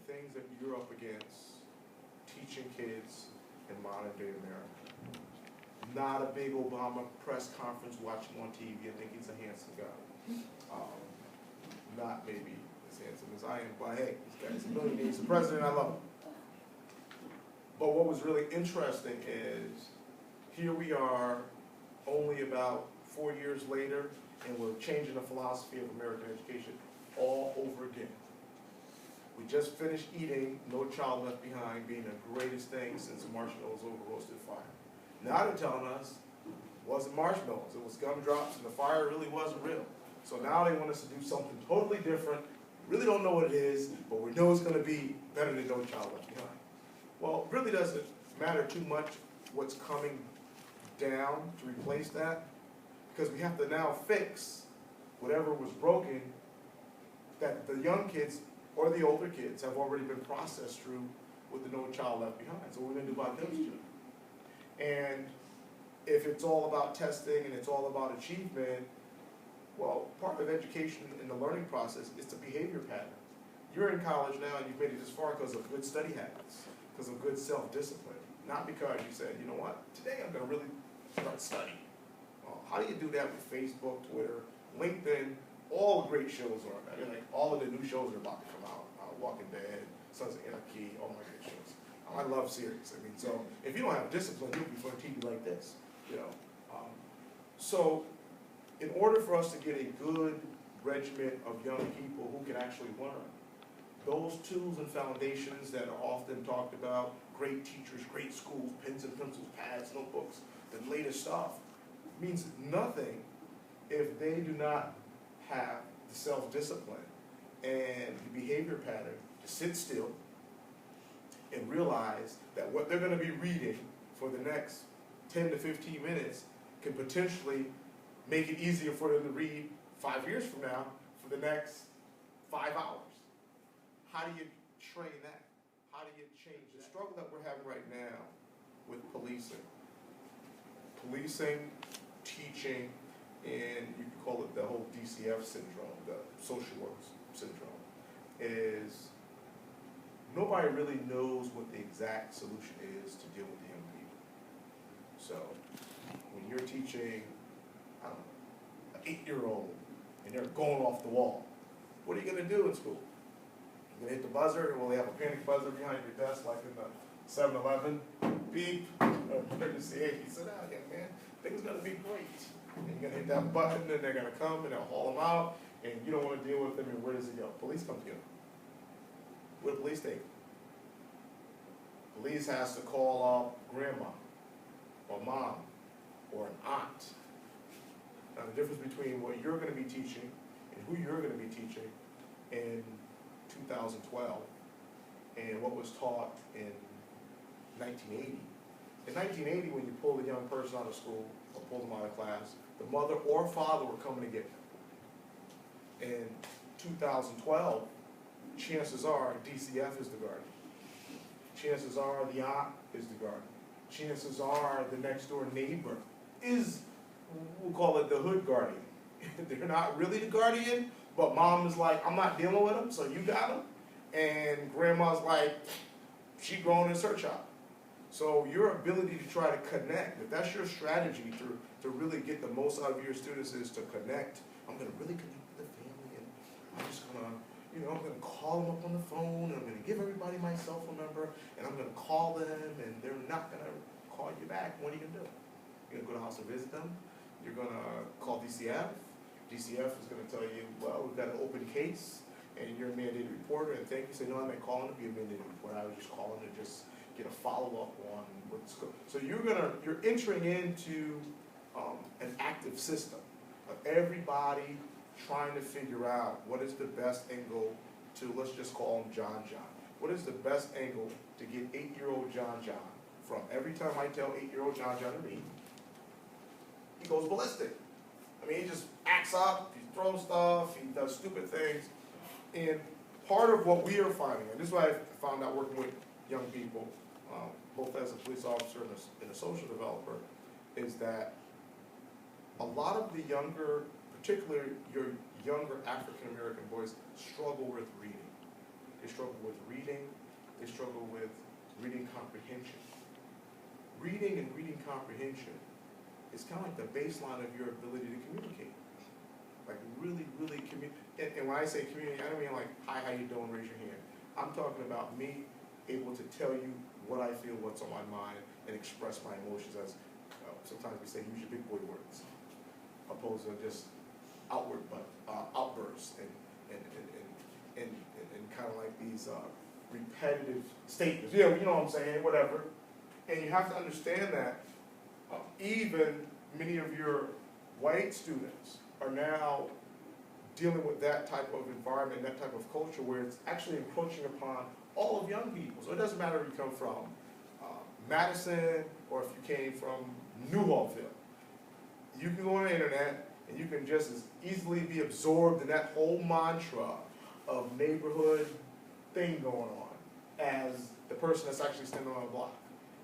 things that you're up against teaching kids in modern day America. Not a big Obama press conference, watch him on TV, I think he's a handsome guy. Not maybe as handsome as I am, but hey, this guy's a millionaire, he's the president, I love him. But what was really interesting is, here we are, only about 4 years later, and we're changing the philosophy of American education all over again. We just finished eating No Child Left Behind being the greatest thing since marshmallows over roasted fire. Now they're telling us it wasn't marshmallows, it was gumdrops, and the fire really wasn't real. So now they want us to do something totally different. We really don't know what it is, but we know it's going to be better than No Child Left Behind. Well, it really doesn't matter too much what's coming down to replace that, because we have to now fix whatever was broken that the young kids or the older kids have already been processed through with the No Child Left Behind. So what are we going to do about those children? And if it's all about testing and it's all about achievement, well, part of education in the learning process is the behavior pattern. You're in college now and you've made it this far because of good study habits, because of good self-discipline, not because you said, you know what, today I'm going to really start studying. Well, how do you do that with Facebook, Twitter, LinkedIn? All the great shows are. I mean, like all of the new shows are about to come out. Walking Dead, Sons of Anarchy, all my great shows. I love series. I mean, so if you don't have discipline, you'll be for TV like this, you know. So, in order for us to get a good regiment of young people who can actually learn, those tools and foundations that are often talked about, great teachers, great schools, pens and pencils, pads, notebooks, the latest stuff, means nothing if they do not have the self-discipline and the behavior pattern to sit still and realize that what they're going to be reading for the next 10 to 15 minutes can potentially make it easier for them to read 5 years from now for the next 5 hours. How do you train that? How do you change the struggle that we're having right now with policing? Policing, teaching, and you can call it the whole DCF syndrome, the social work syndrome, is nobody really knows what the exact solution is to deal with the young people. So when you're teaching, I don't know, an 8-year-old and they're going off the wall, what are you going to do in school? You're going to hit the buzzer, and will they have a panic buzzer behind your desk like in the 7-Eleven? Beep, emergency aid. You sit down here, man. Things are going to be great. And you're going to hit that button, and they're going to come, and they'll haul them out, and you don't want to deal with them, and where does it go? Police come to you. Where do police take them? Police has to call up grandma, or mom, or an aunt. Now the difference between what you're going to be teaching and who you're going to be teaching in 2012 and what was taught in 1980. In 1980, when you pulled a young person out of school or pulled them out of class, the mother or father were coming to get them. In 2012, chances are DCF is the guardian. Chances are the aunt is the guardian. Chances are the next door neighbor is, we'll call it the hood guardian. They're not really the guardian, but mom is like, I'm not dealing with them, so you got them. And grandma's like, she growing in her child. So your ability to try to connect, if that's your strategy to really get the most out of your students is to connect, I'm going to really connect with the family, and I'm just going to, I'm going to call them up on the phone, and I'm going to give everybody my cell phone number, and I'm going to call them, and they're not going to call you back. What are you going to do? You're going to go to the house and visit them? You're going to call DCF? DCF is going to tell you, well, we've got an open case, and you're a mandated reporter, and thank you. Say, no, I'm not calling to be a mandated reporter. I was just calling to just get a follow-up on what's going on. So you're entering into an active system of everybody trying to figure out what is the best angle to, let's just call him John John. What is the best angle to get 8-year-old John John from? Every time I tell 8-year-old John John to read, he goes ballistic. I mean, he just acts up, he throws stuff, he does stupid things. And part of what we are finding, and this is why I found out working with young people, both as a police officer and a social developer, is that a lot of the younger, particularly your younger African-American boys, struggle with reading. They struggle with reading. They struggle with reading comprehension. Reading and reading comprehension is kind of like the baseline of your ability to communicate. Like really, really communicate. And when I say communicate, I don't mean like, hi, how you doing, raise your hand. I'm talking about me able to tell you what I feel, what's on my mind, and express my emotions as, sometimes we say, use your big boy words, opposed to just outbursts and kind of like these repetitive statements. Yeah, you know what I'm saying, whatever. And you have to understand that even many of your white students are now dealing with that type of environment, that type of culture where it's actually encroaching upon all of young people. So it doesn't matter if you come from Madison or if you came from New Hallville. You can go on the internet and you can just as easily be absorbed in that whole mantra of neighborhood thing going on as the person that's actually standing on a block.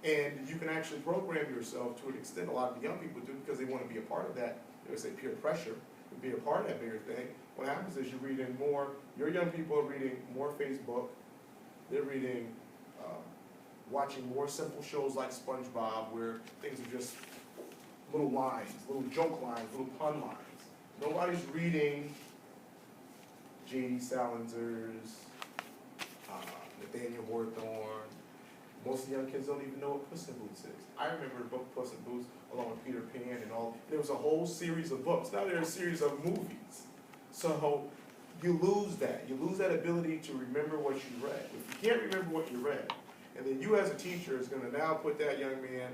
And you can actually program yourself to an extent, a lot of the young people do, because they want to be a part of that, they would say peer pressure, to be a part of that bigger thing. What happens is you're reading more, your young people are reading more Facebook, they're reading, watching more simple shows like SpongeBob, where things are just little lines, little joke lines, little pun lines. Nobody's reading J.D. Salinger's, Nathaniel Hawthorne. Most of the young kids don't even know what Puss in Boots is. I remember the book Puss in Boots along with Peter Pan and all. There was a whole series of books. Now there's a series of movies. So you lose that. You lose that ability to remember what you read. If you can't remember what you read, and then you as a teacher is going to now put that young man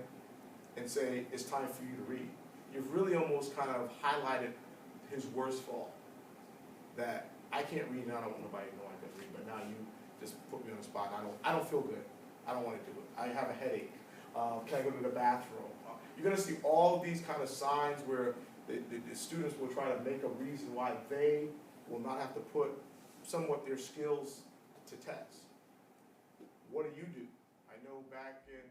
and say, it's time for you to read. You've really almost kind of highlighted his worst fault. That I can't read and I don't want nobody to know I can read, but now you just put me on the spot and I don't feel good. I don't want to do it. I have a headache. Can I go to the bathroom? You're going to see all of these kind of signs where the students will try to make a reason why they will not have to put somewhat their skills to test. What do? I know back in